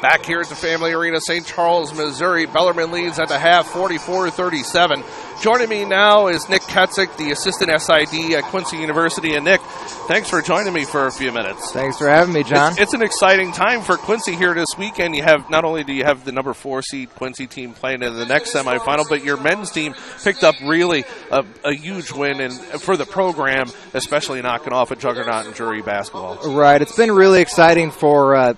Back here at the Family Arena, St. Charles, Missouri. Bellarmine leads at the half, 44-37. Joining me now is Nick Kedzuch, the assistant SID at Quincy University. And Nick, thanks for joining me for a few minutes. Thanks for having me, John. It's an exciting time for Quincy here this weekend. You have not only do you have the number 4 seed Quincy team playing in the next semifinal, but your men's team picked up really a huge win and for the program, especially knocking off a juggernaut in Drury basketball. Right. It's been really exciting for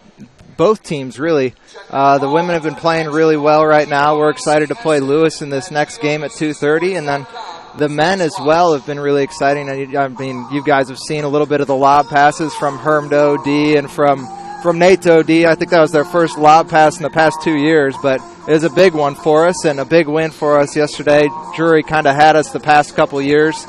both teams, really. The women have been playing really well right now. We're excited to play Lewis in this next game at 2:30, and then the men as well have been really exciting. I mean, you guys have seen a little bit of the lob passes from Herm to OD and from Nate to OD. I think that was their first lob pass in the past 2 years, but it was a big one for us and a big win for us yesterday. Drury kind of had us the past couple years,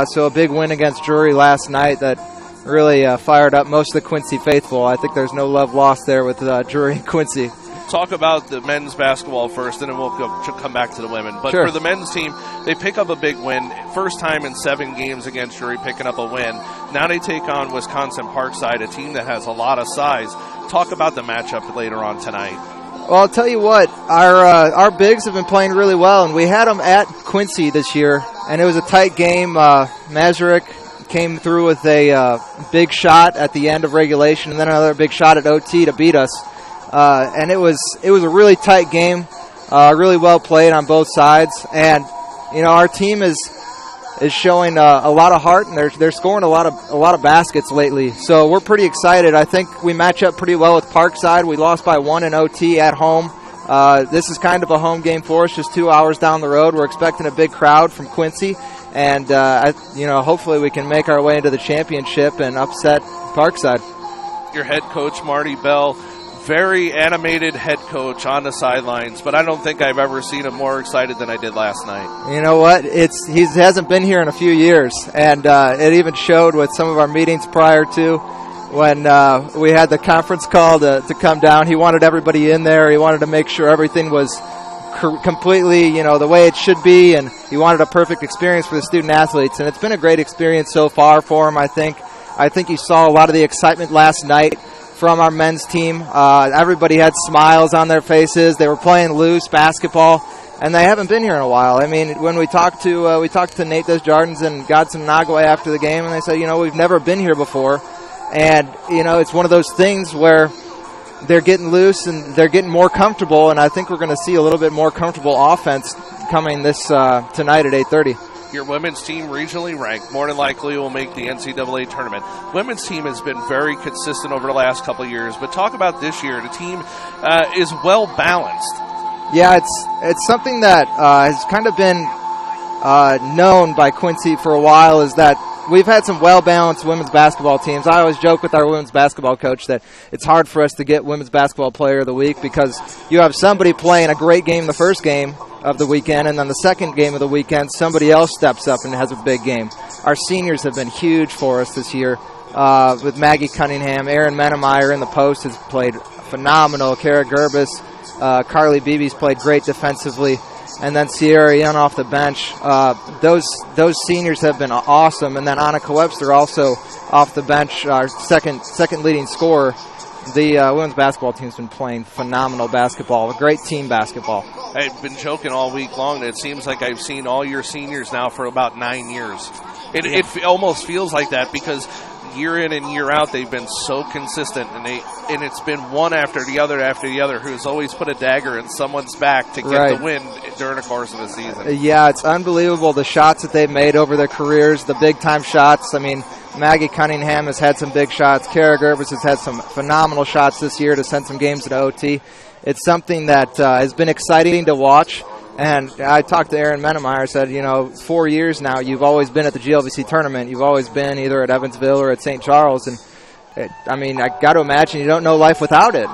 so a big win against Drury last night that really fired up most of the Quincy faithful. I think there's no love lost there with Drury and Quincy. Talk about the men's basketball first, and then we'll come back to the women. But sure. For the men's team, they pick up a big win. First time in 7 games against Drury, picking up a win. Now they take on Wisconsin Parkside, a team that has a lot of size. Talk about the matchup later on tonight. Well, I'll tell you what, our bigs have been playing really well, and we had them at Quincy this year, and it was a tight game. Mazurek came through with a big shot at the end of regulation, and then another big shot at OT to beat us. And it was a really tight game, really well played on both sides. And you know, our team is showing a lot of heart, and they're scoring a lot of baskets lately. So we're pretty excited. I think we match up pretty well with Parkside. We lost by 1 in OT at home. This is kind of a home game for us, just 2 hours down the road. We're expecting a big crowd from Quincy. And, hopefully we can make our way into the championship and upset Parkside. Your head coach, Marty Bell, very animated head coach on the sidelines, but I don't think I've ever seen him more excited than I did last night. You know what? He hasn't been here in a few years, and it even showed with some of our meetings prior to when we had the conference call to come down. He wanted everybody in there. He wanted to make sure everything was completely, the way it should be, and he wanted a perfect experience for the student athletes, and it's been a great experience so far for him. I think you saw a lot of the excitement last night from our men's team. Everybody had smiles on their faces. They were playing loose basketball, and they haven't been here in a while. I mean, when we talked to Nate Desjardins and Godson Nagaway after the game, and they said, we've never been here before, and it's one of those things where they're getting loose and they're getting more comfortable, and I think we're going to see a little bit more comfortable offense coming this tonight at 8:30. Your women's team regionally ranked, more than likely will make the NCAA tournament. Women's team has been very consistent over the last couple of years, but talk about this year. The team is well balanced. Yeah, it's something that has kind of been known by Quincy for a while, is that we've had some well-balanced women's basketball teams. I always joke with our women's basketball coach that it's hard for us to get women's basketball player of the week because you have somebody playing a great game the first game of the weekend, and then the second game of the weekend, somebody else steps up and has a big game. Our seniors have been huge for us this year with Maggie Cunningham. Erin Menemeyer in the post has played phenomenal. Kara Gerbis, Carly Beebe's played great defensively. And then Sierra Young off the bench. Those seniors have been awesome. And then Annika Webster also off the bench, our second leading scorer. The women's basketball team's been playing phenomenal basketball, a great team basketball. I've been joking all week long that it seems like I've seen all your seniors now for about 9 years. It almost feels like that because year in and year out they've been so consistent, and it's been one after the other who's always put a dagger in someone's back to get the win during the course of the season. Yeah, it's unbelievable the shots that they've made over their careers, the big-time shots. I mean, Maggie Cunningham has had some big shots. Kara Gerbis has had some phenomenal shots this year to send some games to OT. It's something that has been exciting to watch. And I talked to Erin Menemeyer. I said, 4 years now, you've always been at the GLVC tournament. You've always been either at Evansville or at St. Charles. And, I got to imagine you don't know life without it.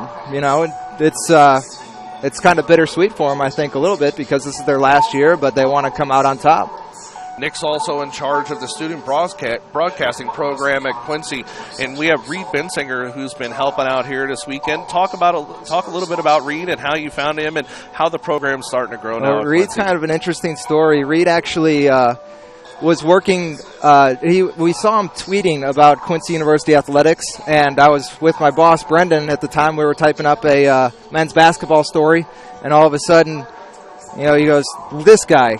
It's kind of bittersweet for them, I think, a little bit, because this is their last year, but they want to come out on top. Nick's also in charge of the student broadcasting program at Quincy, and we have Reed Bensinger, who's been helping out here this weekend. Talk a little bit about Reed and how you found him and how the program's starting to grow now. Reed's kind of an interesting story. Reed actually was working. We saw him tweeting about Quincy University athletics, and I was with my boss Brendan at the time. We were typing up a men's basketball story, and all of a sudden, he goes, "This guy,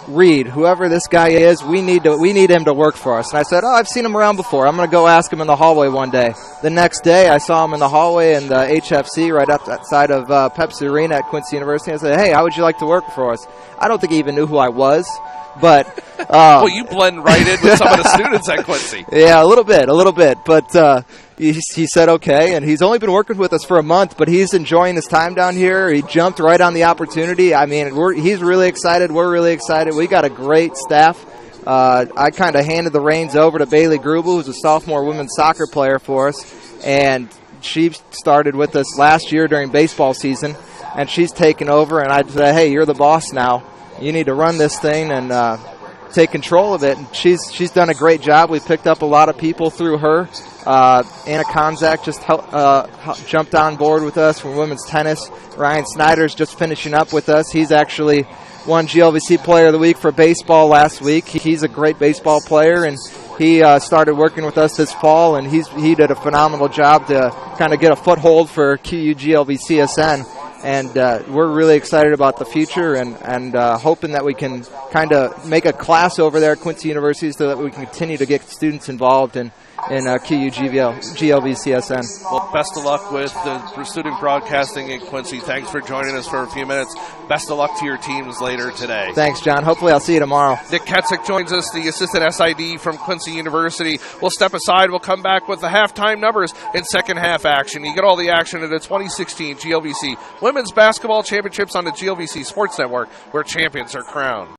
Reed, whoever this guy is, we need him to work for us." And I said, "Oh, I've seen him around before. I'm going to go ask him in the hallway one day." The next day, I saw him in the hallway in the HFC right outside of Pepsi Arena at Quincy University. I said, "Hey, how would you like to work for us?" I don't think he even knew who I was, but well, you blend right in with some of the students at Quincy. Yeah, a little bit, but. He said okay, and he's only been working with us for a month, but he's enjoying his time down here. He jumped right on the opportunity. I mean, he's really excited. We're really excited. We got a great staff. I kind of handed the reins over to Bailey Grubel, who's a sophomore women's soccer player for us, and she started with us last year during baseball season, and she's taken over, and I said, "Hey, you're the boss now. You need to run this thing and take control of it." And she's done a great job. We picked up a lot of people through her. Anna Konzak just jumped on board with us from women's tennis. Ryan Snyder's just finishing up with us. He's actually won GLVC Player of the Week for baseball last week. He's a great baseball player, and he started working with us this fall, and he did a phenomenal job to kind of get a foothold for QU GLVCSN. And we're really excited about the future and hoping that we can kind of make a class over there at Quincy University so that we can continue to get students involved in QU GLVCSN. Well, best of luck with the student broadcasting at Quincy. Thanks for joining us for a few minutes. Best of luck to your teams later today. Thanks, John. Hopefully I'll see you tomorrow. Nick Kedzuch joins us, the assistant SID from Quincy University. We'll step aside. We'll come back with the halftime numbers in second half action. You get all the action at the 2016 GLVC Women's Basketball Championships on the GLVC Sports Network, where champions are crowned.